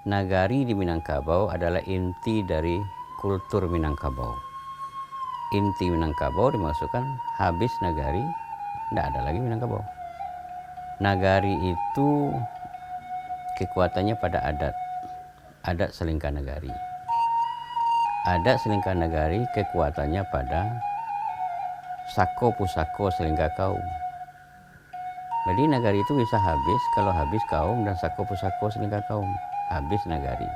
Nagari di Minangkabau adalah inti dari kultur Minangkabau. Inti Minangkabau dimaksudkan habis nagari, tidak ada lagi Minangkabau. Nagari itu kekuatannya pada adat Selingkah Nagari. Adat Selingkah Nagari kekuatannya pada sako pusako Selingkah kaum. Jadi nagari itu bisa habis kalau habis kaum dan sako pusako Selingkah kaum. Habis nagari.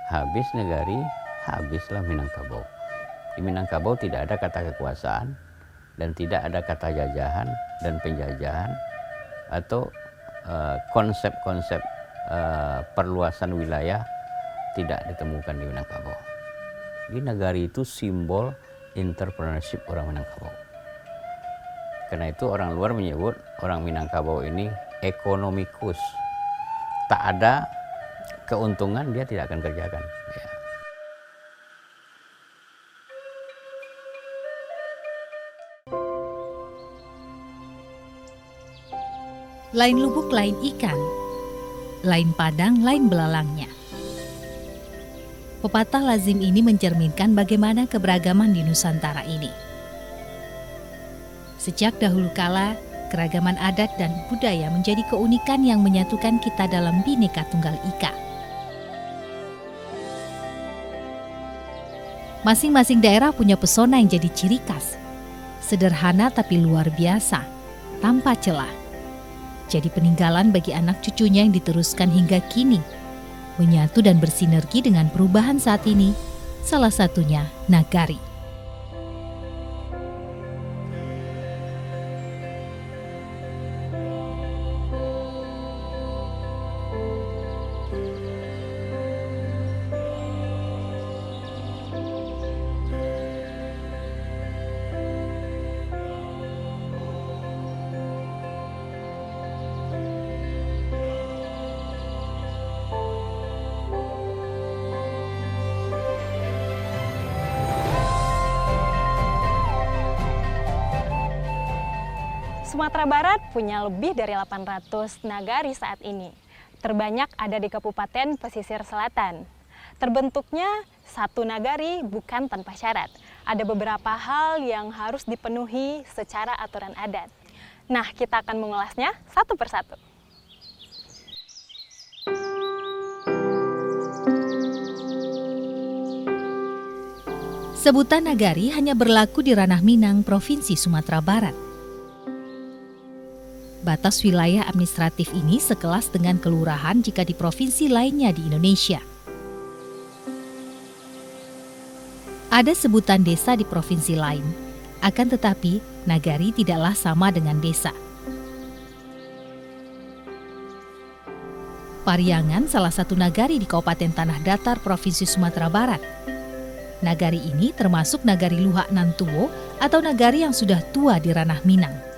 Habis nagari, habislah Minangkabau. Di Minangkabau tidak ada kata kekuasaan dan tidak ada kata jajahan dan penjajahan atau konsep-konsep perluasan wilayah tidak ditemukan di Minangkabau. Jadi nagari itu simbol entrepreneurship orang Minangkabau. Karena itu orang luar menyebut orang Minangkabau ini ekonomikus. Tak ada keuntungan dia tidak akan kerjakan. Ya. Lain lubuk, lain ikan. Lain padang, lain belalangnya. Pepatah lazim ini mencerminkan bagaimana keberagaman di Nusantara ini. Sejak dahulu kala, keragaman adat dan budaya menjadi keunikan yang menyatukan kita dalam Bhinneka Tunggal Ika. Masing-masing daerah punya pesona yang jadi ciri khas. Sederhana tapi luar biasa, tanpa celah. Jadi peninggalan bagi anak cucunya yang diteruskan hingga kini. Menyatu dan bersinergi dengan perubahan saat ini, salah satunya nagari. Sumatera Barat punya lebih dari 800 nagari saat ini. Terbanyak ada di Kabupaten Pesisir Selatan. Terbentuknya satu nagari bukan tanpa syarat. Ada beberapa hal yang harus dipenuhi secara aturan adat. Nah, kita akan mengulasnya satu persatu. Sebutan nagari hanya berlaku di Ranah Minang, Provinsi Sumatera Barat. Batas wilayah administratif ini sekelas dengan kelurahan jika di provinsi lainnya di Indonesia. Ada sebutan desa di provinsi lain, akan tetapi nagari tidaklah sama dengan desa. Pariangan salah satu nagari di Kabupaten Tanah Datar, Provinsi Sumatera Barat. Nagari ini termasuk nagari Luhak Nantuwo atau nagari yang sudah tua di Ranah Minang.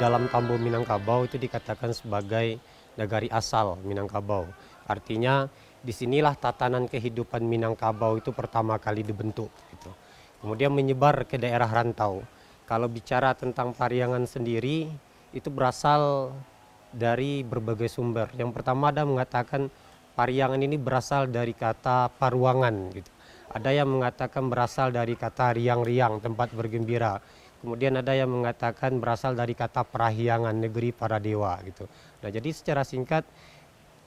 Dalam Tambo Minangkabau itu dikatakan sebagai nagari asal Minangkabau. Artinya disinilah tatanan kehidupan Minangkabau itu pertama kali dibentuk. Gitu. Kemudian menyebar ke daerah rantau. Kalau bicara tentang Pariangan sendiri itu berasal dari berbagai sumber. Yang pertama ada mengatakan Pariangan ini berasal dari kata paruangan. Gitu. Ada yang mengatakan berasal dari kata riang-riang, tempat bergembira. Kemudian ada yang mengatakan berasal dari kata Parahyangan, negeri para dewa gitu. Nah, jadi secara singkat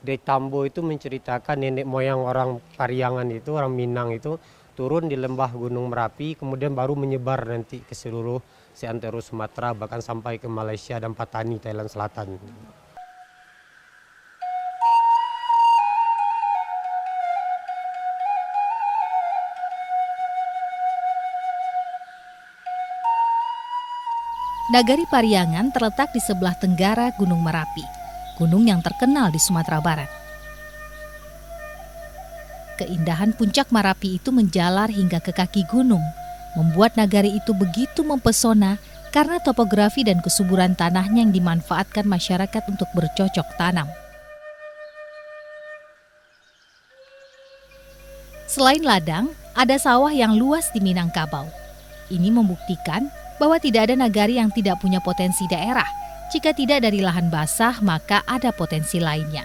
di Tambo itu menceritakan nenek moyang orang Pariangan itu, orang Minang itu turun di lembah Gunung Merapi, kemudian baru menyebar nanti ke seluruh seantero Sumatera, bahkan sampai ke Malaysia dan Patani, Thailand Selatan. Nagari Pariangan terletak di sebelah tenggara Gunung Merapi, gunung yang terkenal di Sumatera Barat. Keindahan puncak Marapi itu menjalar hingga ke kaki gunung, membuat nagari itu begitu mempesona karena topografi dan kesuburan tanahnya yang dimanfaatkan masyarakat untuk bercocok tanam. Selain ladang, ada sawah yang luas di Minangkabau. Ini membuktikan bahwa tidak ada nagari yang tidak punya potensi daerah. Jika tidak dari lahan basah, maka ada potensi lainnya.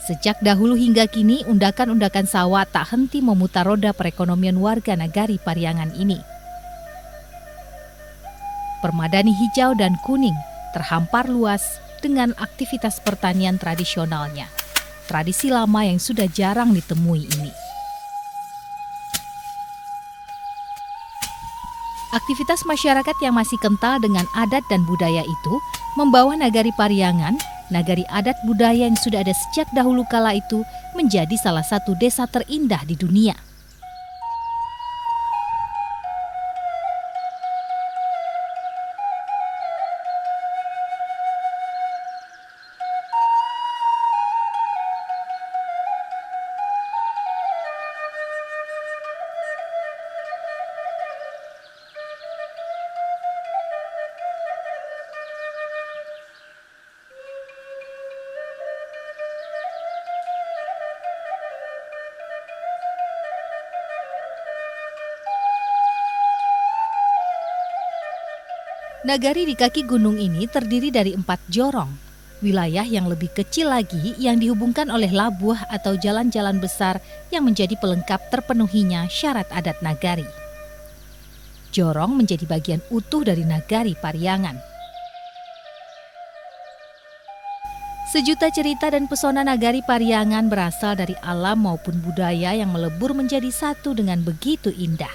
Sejak dahulu hingga kini, undakan-undakan sawah tak henti memutar roda perekonomian warga nagari Pariangan ini. Permadani hijau dan kuning terhampar luas dengan aktivitas pertanian tradisionalnya. Tradisi lama yang sudah jarang ditemui ini. Aktivitas masyarakat yang masih kental dengan adat dan budaya itu membawa nagari Pariangan, nagari adat budaya yang sudah ada sejak dahulu kala itu, menjadi salah satu desa terindah di dunia. Nagari di kaki gunung ini terdiri dari 4 jorong, wilayah yang lebih kecil lagi yang dihubungkan oleh labuh atau jalan-jalan besar yang menjadi pelengkap terpenuhinya syarat adat nagari. Jorong menjadi bagian utuh dari nagari Pariangan. Sejuta cerita dan pesona nagari Pariangan berasal dari alam maupun budaya yang melebur menjadi satu dengan begitu indah.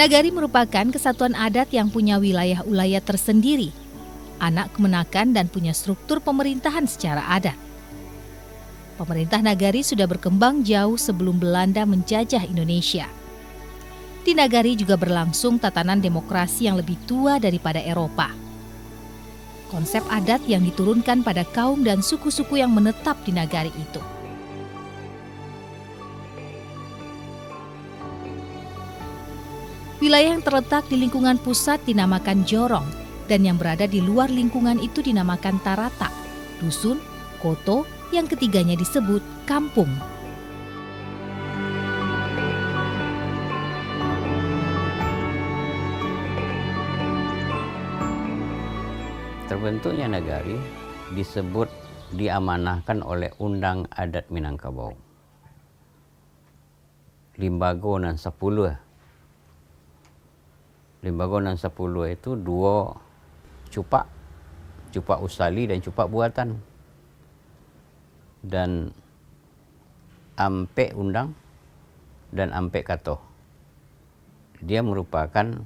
Nagari merupakan kesatuan adat yang punya wilayah ulayat tersendiri, anak kemenakan dan punya struktur pemerintahan secara adat. Pemerintah nagari sudah berkembang jauh sebelum Belanda menjajah Indonesia. Di nagari juga berlangsung tatanan demokrasi yang lebih tua daripada Eropa. Konsep adat yang diturunkan pada kaum dan suku-suku yang menetap di nagari itu. Wilayah yang terletak di lingkungan pusat dinamakan jorong, dan yang berada di luar lingkungan itu dinamakan tarata, dusun, koto, yang ketiganya disebut kampung. Terbentuknya nagari disebut diamanahkan oleh Undang Adat Minangkabau. Limbago nan 10. Limbago nan 10 itu 2 cupak usali dan cupak buatan. Dan ampe undang dan ampe kato. Dia merupakan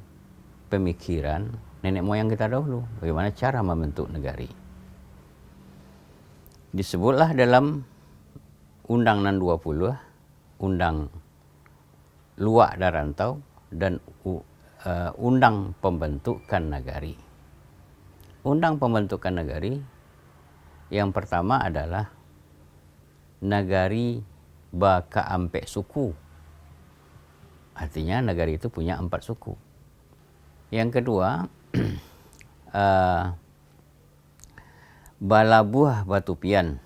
pemikiran nenek moyang kita dahulu, bagaimana cara membentuk negari. Disebutlah dalam Undang 20, Undang Luak dan Rantau, dan Undang Pembentukan Nagari. Undang Pembentukan Nagari yang pertama adalah nagari baka ampe suku. Artinya nagari itu punya 4 suku. Yang kedua, balabuah batupian,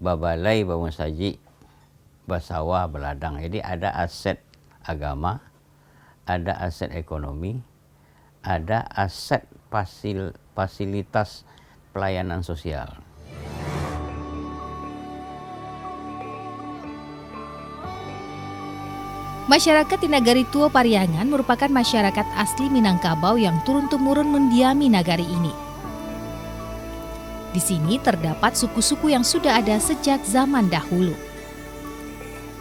babalai bangun saji, basawah beladang. Jadi ada aset agama, ada aset ekonomi, ada aset fasilitas pelayanan sosial. Masyarakat di Nagari Tua Pariangan merupakan masyarakat asli Minangkabau yang turun-temurun mendiami nagari ini. Di sini terdapat suku-suku yang sudah ada sejak zaman dahulu.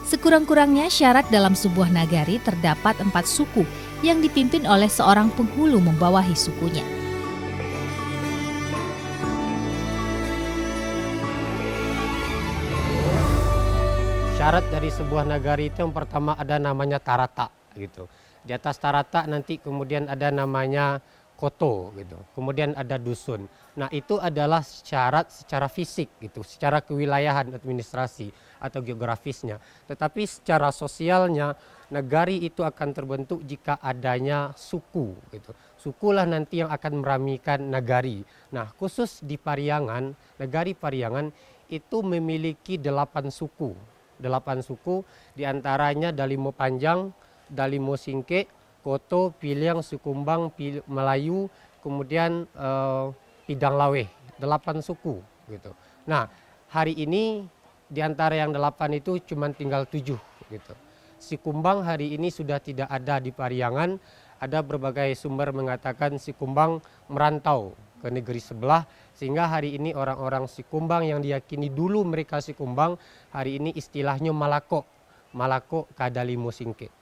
Sekurang-kurangnya syarat dalam sebuah nagari terdapat 4 suku yang dipimpin oleh seorang penghulu membawahi sukunya. Syarat dari sebuah nagari itu yang pertama ada namanya tarata gitu. Di atas tarata nanti kemudian ada namanya koto gitu. Kemudian ada dusun. Nah, itu adalah syarat secara fisik gitu, secara kewilayahan administrasi atau geografisnya. Tetapi secara sosialnya nagari itu akan terbentuk jika adanya suku gitu. Sukulah nanti yang akan meramikan nagari. Nah, khusus di Pariangan, nagari Pariangan itu memiliki 8 suku. 8 suku, diantaranya Dalimo Panjang, Dalimo Singke, Koto, Piliang, Sukumbang, Melayu, kemudian Pidang Laweh, 8 suku gitu. Nah, hari ini di antara yang 8 itu cuma tinggal 7 gitu. Sikumbang hari ini sudah tidak ada di Pariangan. Ada berbagai sumber mengatakan Sikumbang merantau ke negeri sebelah, sehingga hari ini orang-orang Sikumbang yang diyakini dulu mereka Sikumbang, hari ini istilahnya Malako Kadalimo Singke.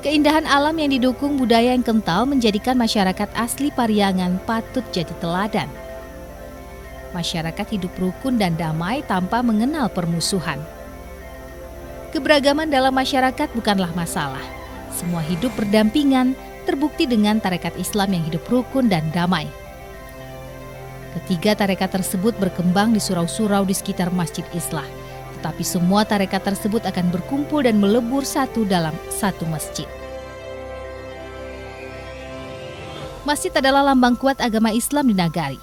Keindahan alam yang didukung budaya yang kental menjadikan masyarakat asli Pariangan patut jadi teladan. Masyarakat hidup rukun dan damai tanpa mengenal permusuhan. Keberagaman dalam masyarakat bukanlah masalah. Semua hidup berdampingan, terbukti dengan tarekat Islam yang hidup rukun dan damai. Ketiga tarekat tersebut berkembang di surau-surau di sekitar Masjid Islah. Tetapi semua tarekat tersebut akan berkumpul dan melebur satu dalam satu masjid. Masjid adalah lambang kuat agama Islam di nagari.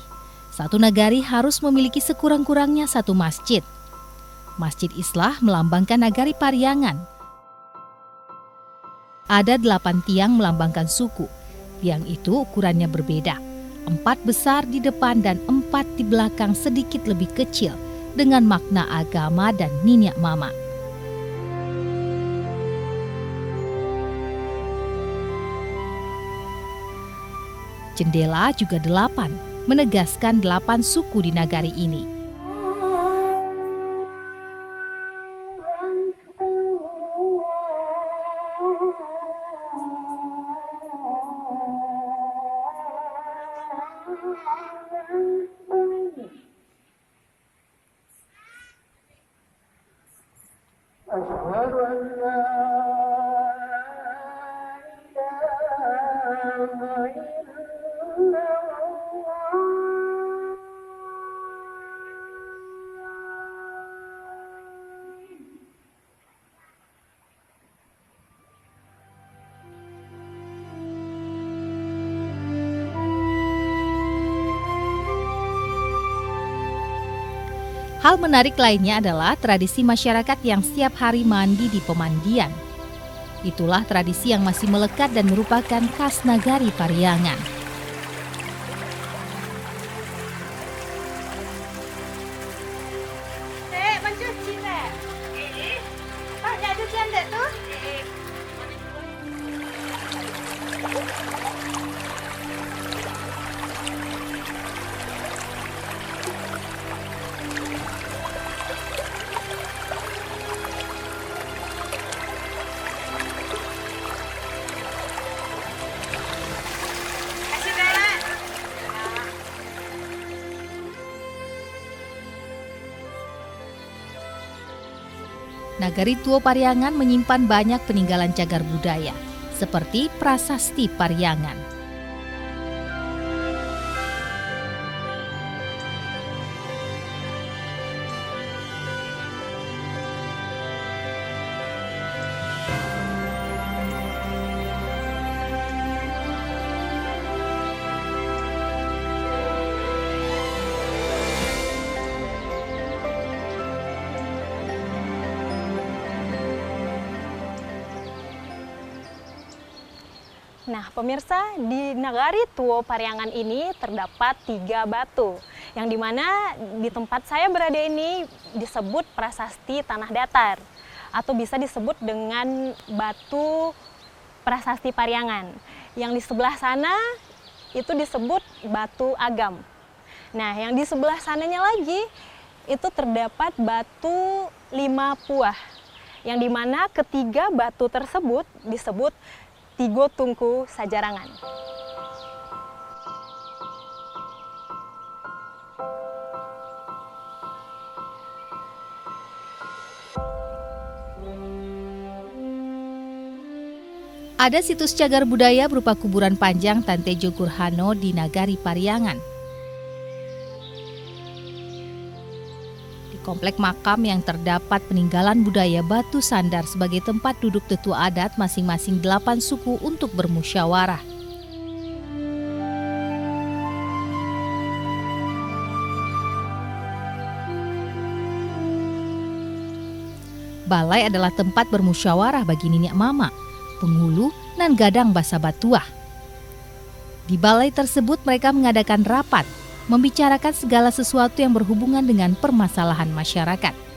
Satu nagari harus memiliki sekurang-kurangnya satu masjid. Masjid Islah melambangkan nagari Pariangan. Ada 8 tiang melambangkan suku. Tiang itu ukurannya berbeda. 4 besar di depan dan 4 di belakang sedikit lebih kecil, dengan makna agama dan niniak mama. Jendela juga 8, menegaskan 8 suku di nagari ini. Hal menarik lainnya adalah tradisi masyarakat yang setiap hari mandi di pemandian. Itulah tradisi yang masih melekat dan merupakan khas nagari Pariangan. Nagari Tuo Pariangan menyimpan banyak peninggalan cagar budaya, seperti prasasti Pariangan. Nah, pemirsa, di Nagari Tuo Pariangan ini terdapat 3 batu, yang dimana di tempat saya berada ini disebut prasasti tanah datar, atau bisa disebut dengan batu prasasti Pariangan. Yang di sebelah sana itu disebut batu agam. Nah, yang di sebelah sananya lagi itu terdapat batu 5 puah, yang dimana ketiga batu tersebut disebut Tigo Tungku Sajarangan. Ada situs cagar budaya berupa kuburan panjang Tante Jogurhano di Nagari Pariangan. Di komplek makam yang terdapat peninggalan budaya batu sandar sebagai tempat duduk tetua adat masing-masing 8 suku untuk bermusyawarah. Balai adalah tempat bermusyawarah bagi nenek mama, penghulu, dan gadang basa batuah. Di balai tersebut mereka mengadakan rapat, membicarakan segala sesuatu yang berhubungan dengan permasalahan masyarakat.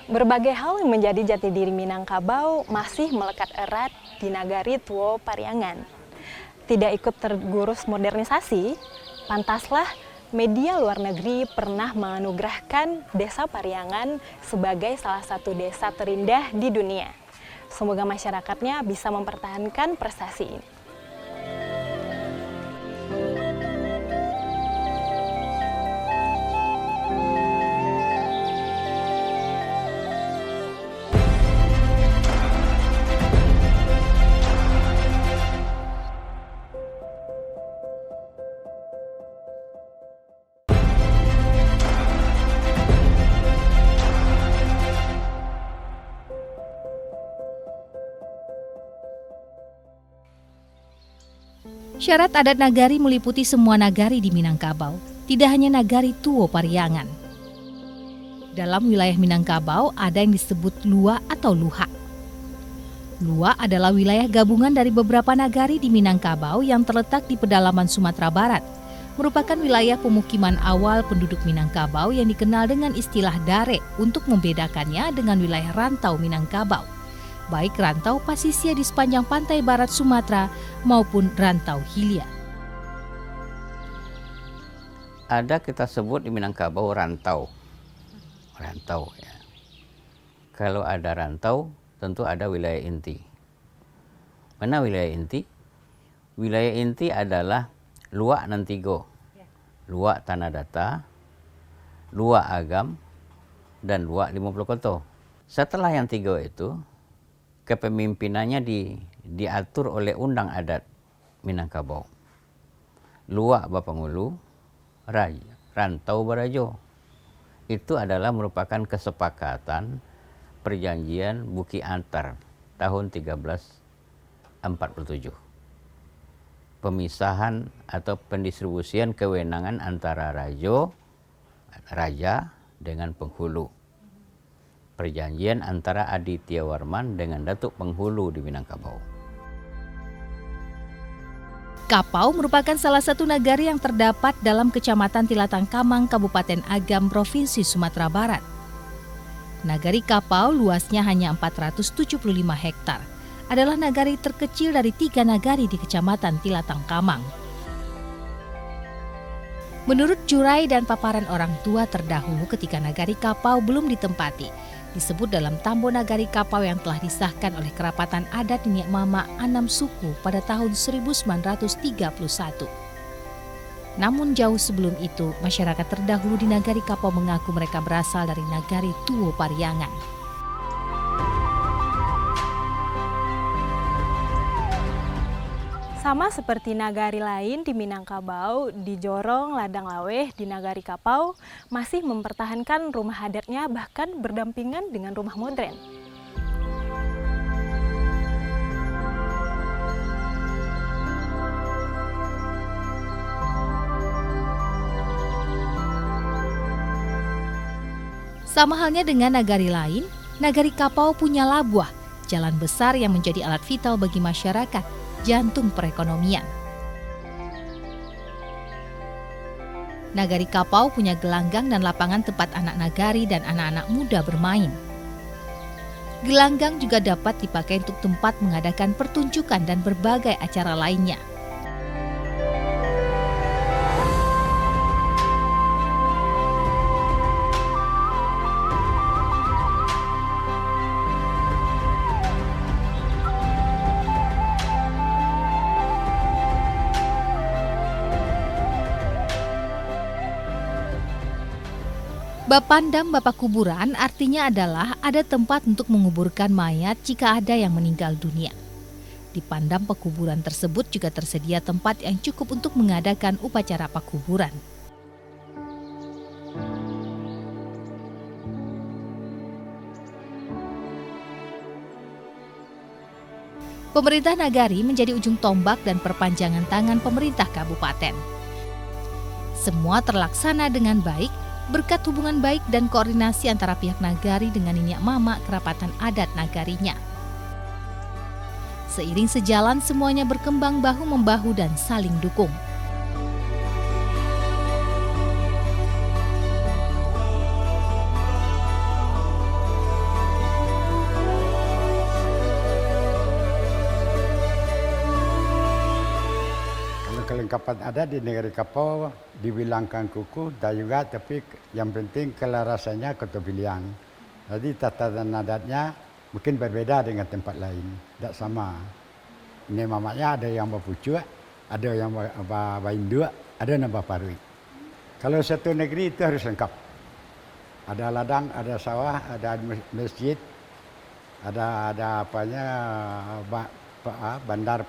Berbagai hal yang menjadi jati diri Minangkabau masih melekat erat di Nagari Tuo Pariangan. Tidak ikut tergerus modernisasi, pantaslah media luar negeri pernah menganugerahkan Desa Pariangan sebagai salah satu desa terindah di dunia. Semoga masyarakatnya bisa mempertahankan prestasi ini. Syarat adat nagari meliputi semua nagari di Minangkabau, tidak hanya Nagari Tuo Pariangan. Dalam wilayah Minangkabau ada yang disebut Lua atau Luha. Lua adalah wilayah gabungan dari beberapa nagari di Minangkabau yang terletak di pedalaman Sumatera Barat, merupakan wilayah pemukiman awal penduduk Minangkabau yang dikenal dengan istilah Dare untuk membedakannya dengan wilayah rantau Minangkabau, baik rantau pasisir di sepanjang pantai barat Sumatera maupun rantau Hilya. Ada kita sebut di Minangkabau rantau. Rantau ya. Kalau ada rantau, tentu ada wilayah inti. Mana wilayah inti? Wilayah inti adalah Luak Nantigo, Luak Tanah Data, Luak Agam, dan Luak 50 Koto. Setelah yang 3 itu, kepemimpinannya diatur oleh undang adat Minangkabau. Luak Bapangulu, Rantau Barajo. itu adalah merupakan kesepakatan perjanjian Buki Antar tahun 1347. Pemisahan atau pendistribusian kewenangan antara raja dengan penghulu. Perjanjian antara Aditya Warman dengan Datuk Penghulu di Minangkabau. Kapau merupakan salah satu nagari yang terdapat dalam Kecamatan Tilatang Kamang, Kabupaten Agam, Provinsi Sumatera Barat. Nagari Kapau luasnya hanya 475 hektar. Adalah nagari terkecil dari 3 nagari di Kecamatan Tilatang Kamang. Menurut jurai dan paparan orang tua terdahulu ketika nagari Kapau belum ditempati, disebut dalam Tambo Nagari Kapau yang telah disahkan oleh Kerapatan Adat Niniak Mama Anam Suku pada tahun 1931. Namun jauh sebelum itu, masyarakat terdahulu di Nagari Kapau mengaku mereka berasal dari Nagari Tuo Pariangan. Sama seperti nagari lain di Minangkabau, di Jorong, Ladang Laweh, di Nagari Kapau masih mempertahankan rumah adatnya bahkan berdampingan dengan rumah modern. Sama halnya dengan nagari lain, Nagari Kapau punya labuah, jalan besar yang menjadi alat vital bagi masyarakat, jantung perekonomian. Nagari Kapau punya gelanggang dan lapangan tempat anak nagari dan anak-anak muda bermain. Gelanggang juga dapat dipakai untuk tempat mengadakan pertunjukan dan berbagai acara lainnya. Bapandam Bapak Kuburan artinya adalah ada tempat untuk menguburkan mayat jika ada yang meninggal dunia. Di Pandam Pekuburan tersebut juga tersedia tempat yang cukup untuk mengadakan upacara pekuburan. Pemerintah Nagari menjadi ujung tombak dan perpanjangan tangan pemerintah kabupaten. Semua terlaksana dengan baik berkat hubungan baik dan koordinasi antara pihak Nagari dengan Niniak Mama Kerapatan Adat Nagarinya. Seiring sejalan semuanya berkembang bahu-membahu dan saling dukung. Kelengkapan ada di Nagari Kapau dibilangkan kuku dan juga tapi yang penting kelarasannya keterpilihan. Jadi tatanan adatnya mungkin berbeda dengan tempat lain, tidak sama. Ini mamanya ada yang berpucuk, ada yang berinduk, ada yang berparui. Kalau satu negeri itu harus lengkap. Ada ladang, ada sawah, ada masjid, ada apanya bandar